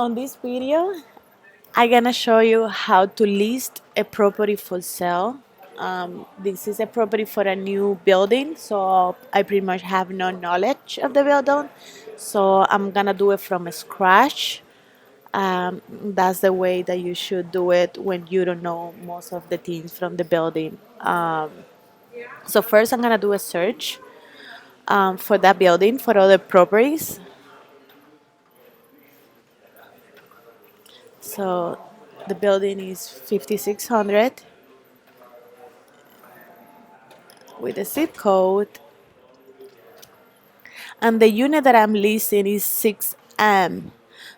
On this video, I'm gonna show you how to list a property for sale. This is a property for a new building, so I pretty much have no knowledge of the building. So I'm gonna do it from scratch. That's the way that you should do it when you don't know most of the things from the building. So first, I'm gonna do a search for that building for other properties. So the building is 5600 with the zip code, and the unit that I'm listing is 6M.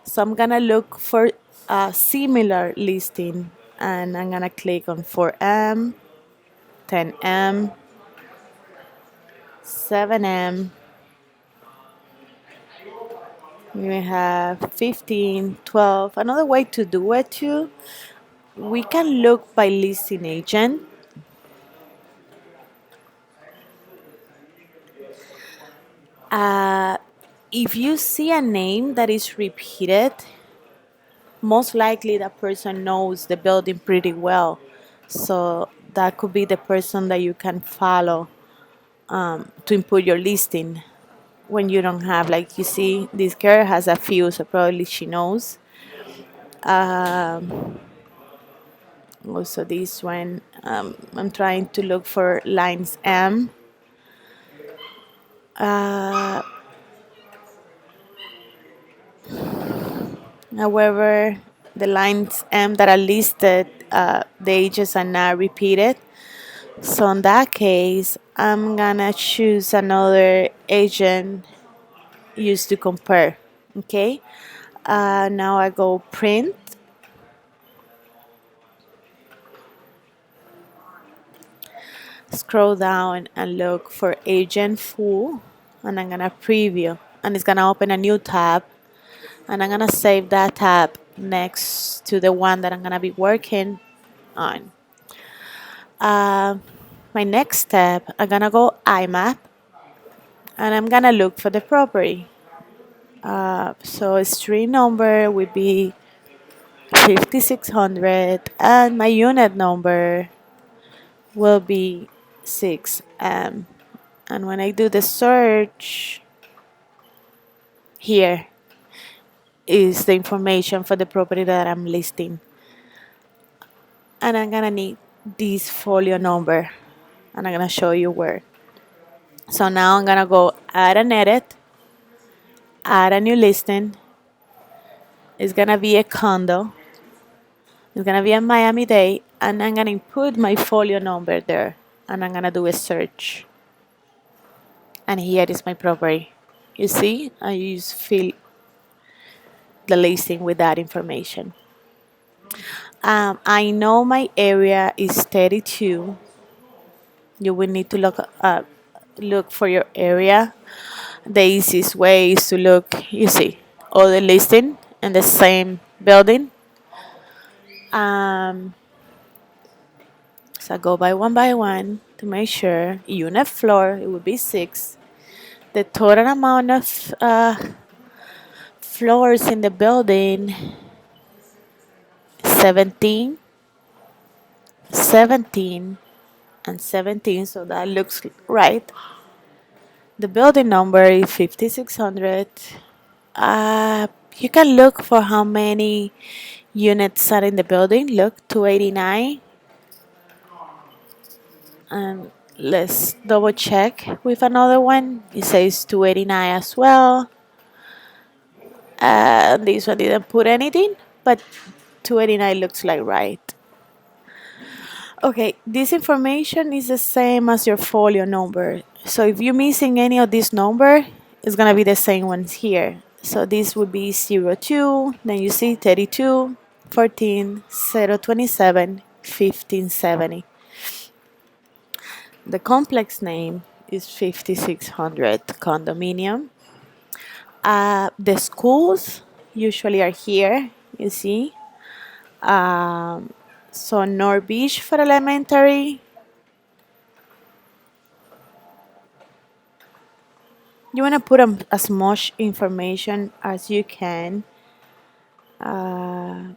So I'm gonna look for a similar listing, and I'm gonna click on 4M, 10M, 7M. We have 15, 12. Another way to do it too, we can look by listing agent. If you see a name that is repeated, most likely that person knows the building pretty well. So that could be the person that you can follow to input your listing when you don't have, like you see, this girl has a few, so probably she knows. Also, this one, I'm trying to look for lines M. However, the lines M that are listed, the ages are not repeated. So in that case, I'm gonna choose another agent used to compare. Okay. Now I go print. Scroll down and look for agent full, and I'm gonna preview, and it's gonna open a new tab, and I'm gonna save that tab next to the one that I'm gonna be working on. My next step, I'm gonna go IMAP, and I'm gonna look for the property. So street number would be 5600, and my unit number will be 6M. And when I do the search, here is the information for the property that I'm listing. And I'm gonna need this folio number, and I'm gonna show you where. So now I'm gonna go add an edit, add a new listing. It's gonna be a condo. It's gonna be a Miami-Dade, and I'm gonna input my folio number there, and I'm gonna do a search. And here is my property. You see, I just fill the listing with that information. I know my area is 32. You will need to look for your area. The easiest way is to look, you see, all the listing in the same building. So I go by one to make sure. Unit floor, it would be 6. The total amount of floors in the building, 17, 17, and 17, so that looks right. The building number is 5600. You can look for how many units are in the building. Look, 289. And let's double check with another one. It says 289 as well. This one didn't put anything, but 289 looks like right. Okay, this information is the same as your folio number. So if you're missing any of this number, it's gonna be the same ones here. So this would be 02, then you see 32, 14, 027, 1570. The complex name is 5600 condominium. The schools usually are here, you see. So North Beach for elementary. You want to put as much information as you can. Uh,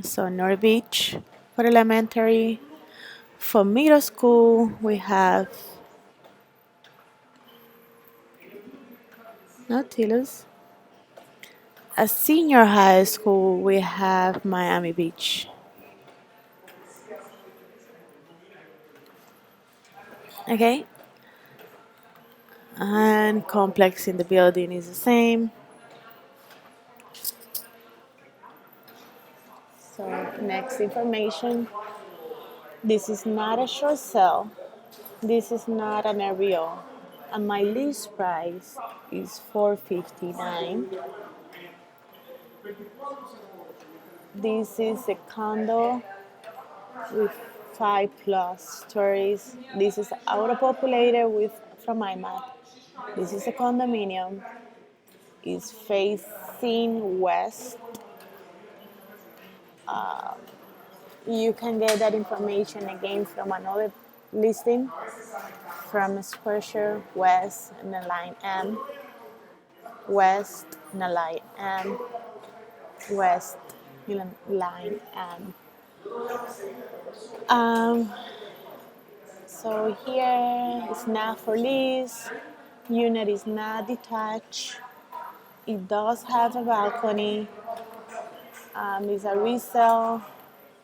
so North Beach for elementary. For middle school, we have Nautilus. A senior high school, we have Miami Beach. Okay, and complex in the building is the same. So next information. This is not a short sale. This is not an REO. And my list price is 459. This is a condo with 5+ stories. This is outpopulated with from IMAC. This is a condominium. It's facing west. You can get that information again from another listing from Square West and the line M, West and the line M, West line M. Um, so here it's not for lease. Unit is not detached. It does have a balcony. It's a resale.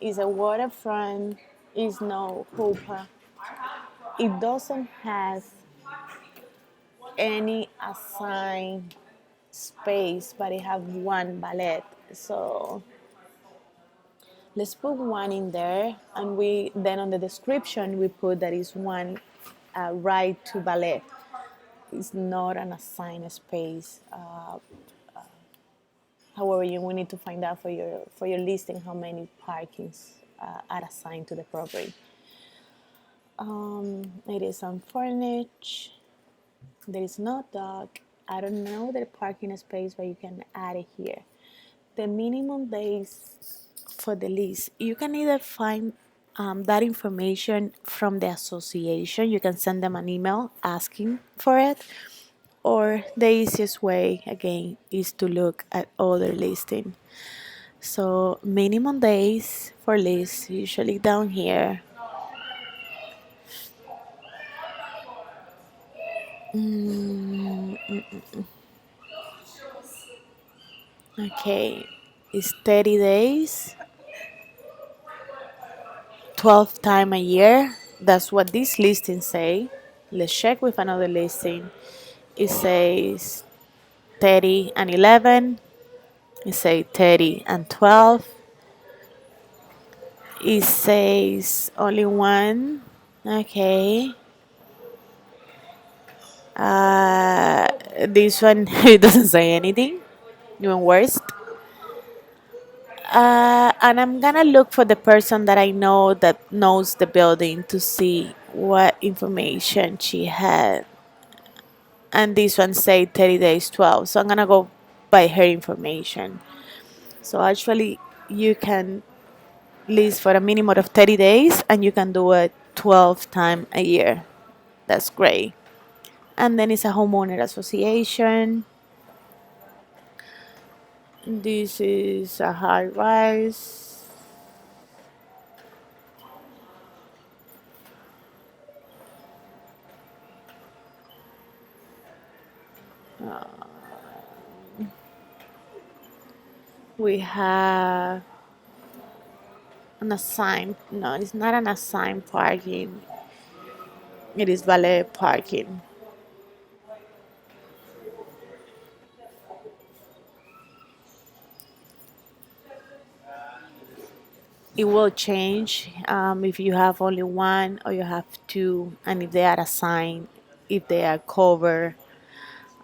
It's a waterfront. It's no hoopah. It doesn't have any assigned space, but it have one ballet. So let's put one in there, and we then on the description we put that is one right to ballet. It's not an assigned space. However, you will need to find out for your listing how many parkings are assigned to the property. It is unfurnished. There is no dog. I don't know the parking space, but you can add it here. The minimum days for the lease, you can either find that information from the association. You can send them an email asking for it, or the easiest way again is to look at other listing. So minimum days for lease usually down here. Okay, it's 30 days, 12 time a year. That's what this listing say. Let's check with another listing. It says 30 and 11. It says 30 and 12. It says only one. Okay. Uh, this one it doesn't say anything. Even worse. And I'm gonna look for the person that I know that knows the building to see what information she had. And this one say 30 days 12. So I'm gonna go by her information. So actually, you can lease for a minimum of 30 days and you can do it 12 times a year. That's great. And then it's a homeowner association. This is a high rise. We have an assigned, no, it's not an assigned parking. It is valet parking. It will change if you have only one or you have two, and if they are assigned, if they are covered.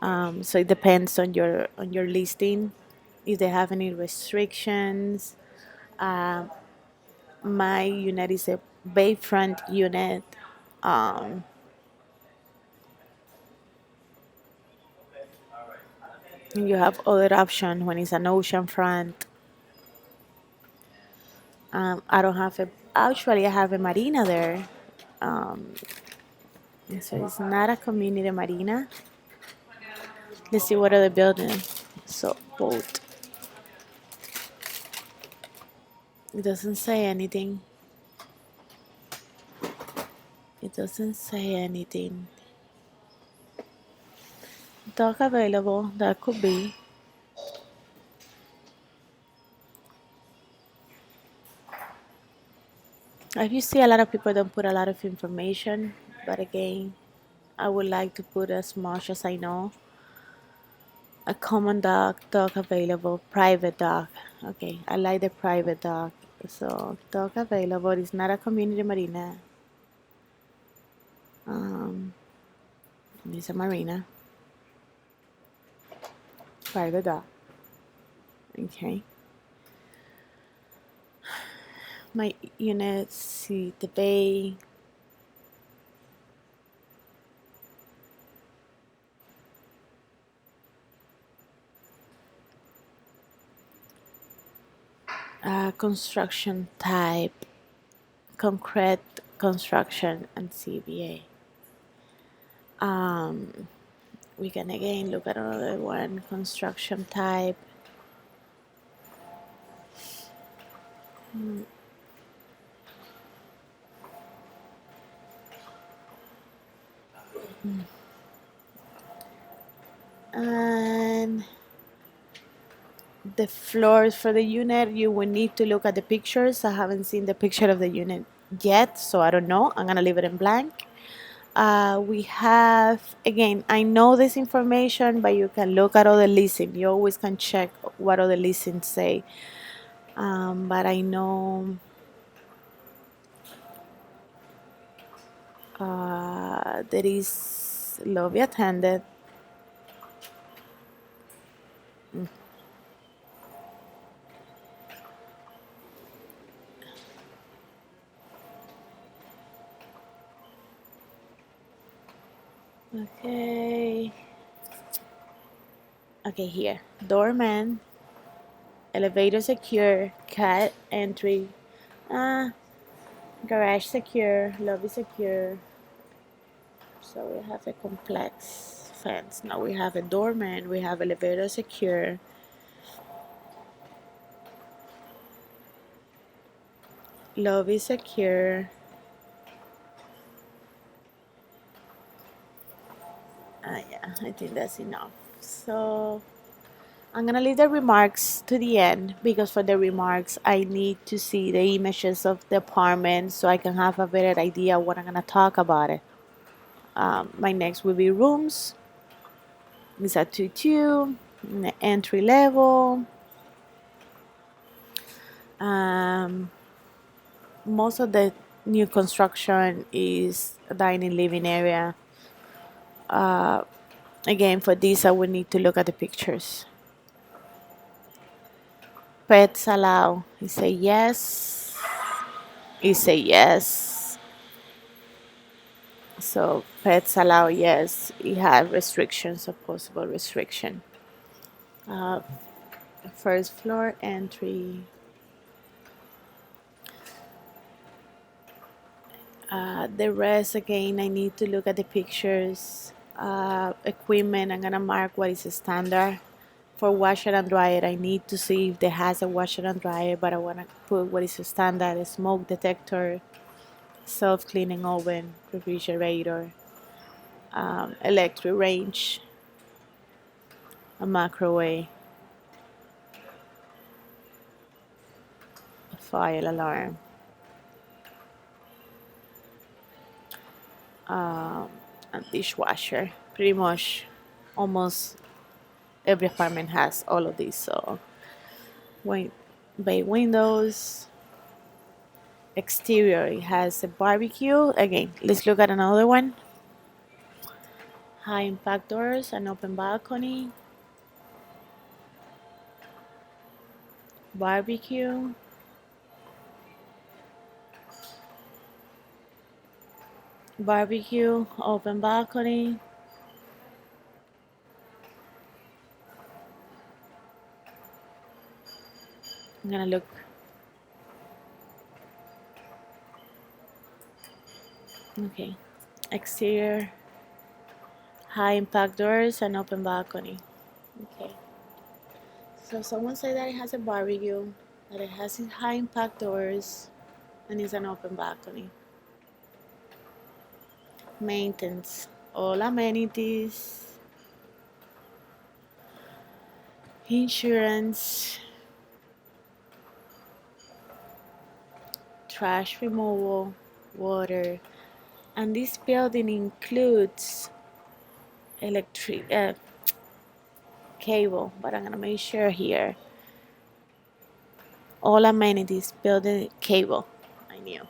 So it depends on your listing. If they have any restrictions. My unit is a bayfront unit. Um, and you have other option when it's an ocean front. I don't have a. Actually, I have a marina there. Um, so it's not a community marina. Let's see what other building. So boat. It doesn't say anything. It doesn't say anything. Dog available. That could be. You see, a lot of people don't put a lot of information, but again, I would like to put as much as I know. A common dog, dog available, private dog. Okay, I like the private dog. So, dog available is not a community marina. Um, it's a marina. Private dog. Okay. My unit, see the bay. Construction type, concrete construction, and CBA. We can again look at another one, construction type. And the floors for the unit, you will need to look at the pictures. I haven't seen the picture of the unit yet, so I don't know. I'm gonna leave it in blank. We have, again, I know this information, but you can look at other leasing. You always can check what other leasing say. But I know there is lobby attended. Okay. Okay, here. Doorman, elevator secure, cat entry, garage secure, lobby secure. So we have a complex fence. Now we have a doorman, we have elevator secure, lobby secure. Yeah, I think that's enough. So I'm gonna leave the remarks to the end because for the remarks I need to see the images of the apartment so I can have a better idea what I'm gonna talk about it. My next will be rooms. It's a 2-2, entry level. Um, most of the new construction is a dining living area. Again, for this I would need to look at the pictures. Pets allow. You say yes. You say yes. So pets allow, yes. You have restrictions, a possible restriction. First floor entry. The rest, again, I need to look at the pictures. Equipment, I'm gonna mark what is standard. For washer and dryer, I need to see if there has a washer and dryer, but I wanna put what is standard: a smoke detector, self-cleaning oven, refrigerator, electric range, a microwave, a fire alarm, a dishwasher. Pretty much almost every apartment has all of these. So bay windows. Exterior, it has a barbecue. Again, let's look at another one. High impact doors, an open balcony, barbecue, open balcony. I'm gonna look. Okay. Exterior, high impact doors, and open balcony. Okay. So someone said that it has a barbecue. But it has high impact doors and it's an open balcony. Maintenance, all amenities, insurance, trash removal, water, and this building includes electric cable, but I'm gonna make sure here. All amenities, building cable. I knew.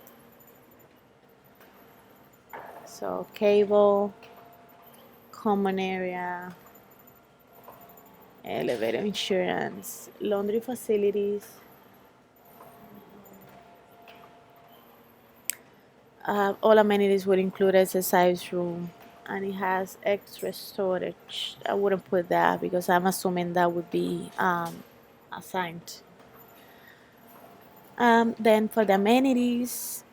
So cable, common area, elevator insurance, laundry facilities. All amenities would include exercise room, and it has extra storage. I wouldn't put that because I'm assuming that would be assigned. Then for the amenities,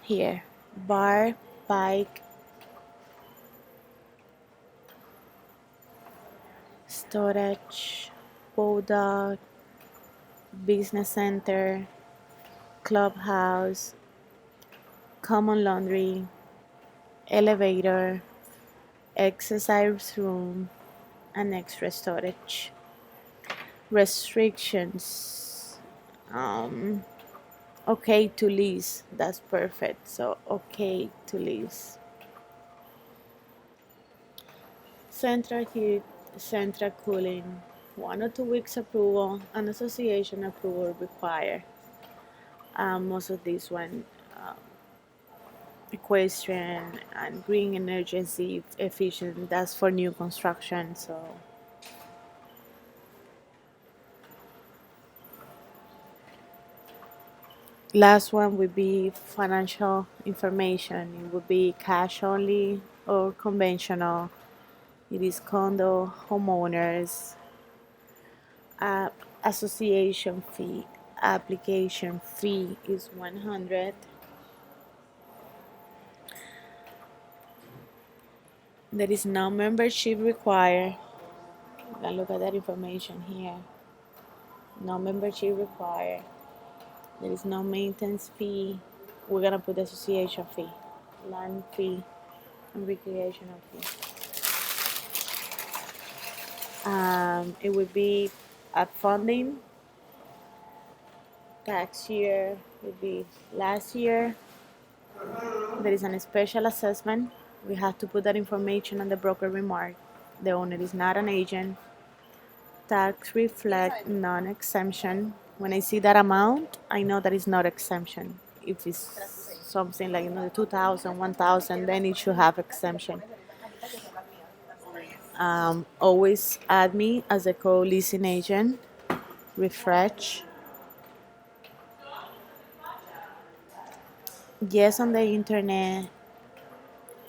here, bar, bike, storage, bulldog, business center, clubhouse, common laundry, elevator, exercise room, and extra storage. Restrictions. Okay to lease. That's perfect. So okay to lease. Central heat, central cooling, 1 or 2 weeks approval, and association approval required. Most of these one, equestrian and green energy efficient. That's for new construction. So last one would be financial information. It would be cash only or conventional. It is condo, homeowners, uh, association fee, application fee is 100. There is no membership required. You can look at that information here. No membership required. There is no maintenance fee. We're gonna put the association fee, land fee, and recreational fee. It would be at funding. Tax year would be last year. There is a special assessment. We have to put that information on the broker remark. The owner is not an agent. Tax reflect non-exemption. When I see that amount, I know that it's not exemption. If it's something like 2,000, 1,000, then it should have exemption. Always add me as a co-leasing agent. Refresh. Yes on the internet.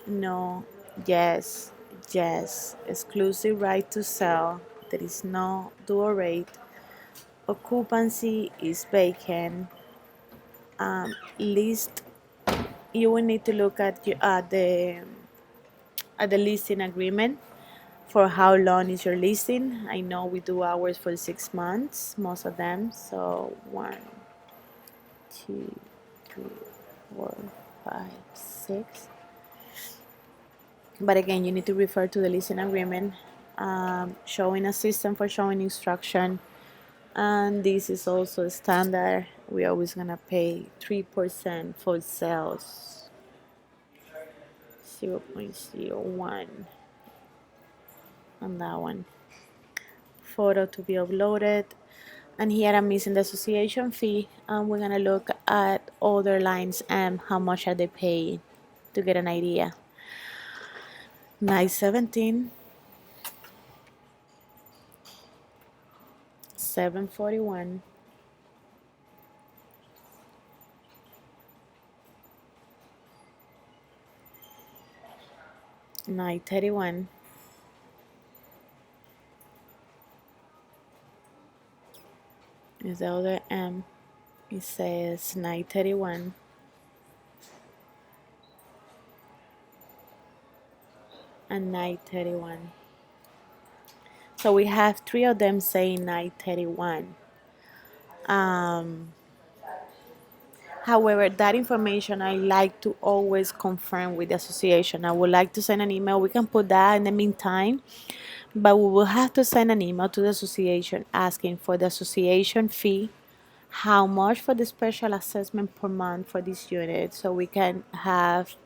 No. Yes. Yes. Exclusive right to sell. There is no dual rate. Occupancy is vacant. List. You will need to look at the leasing agreement for how long is your leasing. I know we do ours for 6 months, most of them. So 1, 2, 3, 4, 5, 6. But again, you need to refer to the leasing agreement, showing a system for showing instruction. And this is also standard. We're always gonna pay 3% for sales, 0.01 on that one. Photo to be uploaded. And here I'm missing the association fee. And we're gonna look at other lines and how much are they paying to get an idea. 917, 741, 931, is the other M. It says 931, and 931. So we have three of them saying 931. Um, However, that information I like to always confirm with the association. I would like to send an email. We can put that in the meantime, but we will have to send an email to the association asking for the association fee, how much for the special assessment per month for this unit, so we can have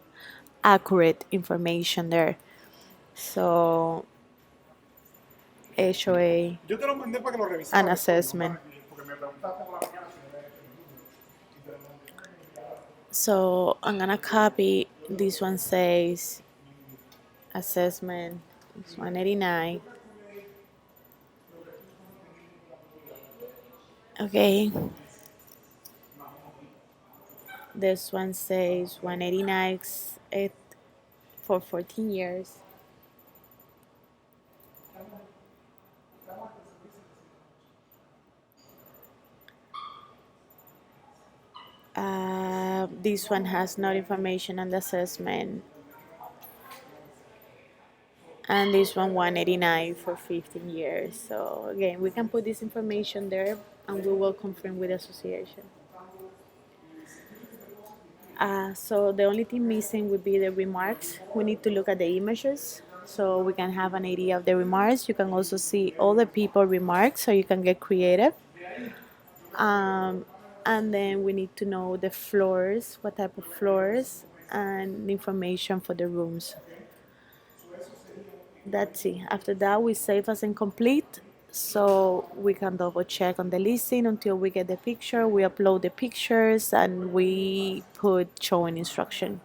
accurate information there. So, HOA, Yo te lo mandé para que lo an revisaras después, ¿no? assessment. Para que, porque me preguntaste por la mañana si me había entendido. Y te lo mandé. So I'm gonna copy. This one says assessment. It's 189. Okay. This one says 189 for 14 years. This one has no information on the assessment. And this one 189 for 15 years. So again, we can put this information there and we will confirm with the association. So the only thing missing would be the remarks. We need to look at the images so we can have an idea of the remarks. You can also see all the people remarks so you can get creative. And then we need to know the floors, what type of floors, and information for the rooms. That's it. After that, we save as incomplete so we can double check on the listing until we get the picture. We upload the pictures and we put showing instruction.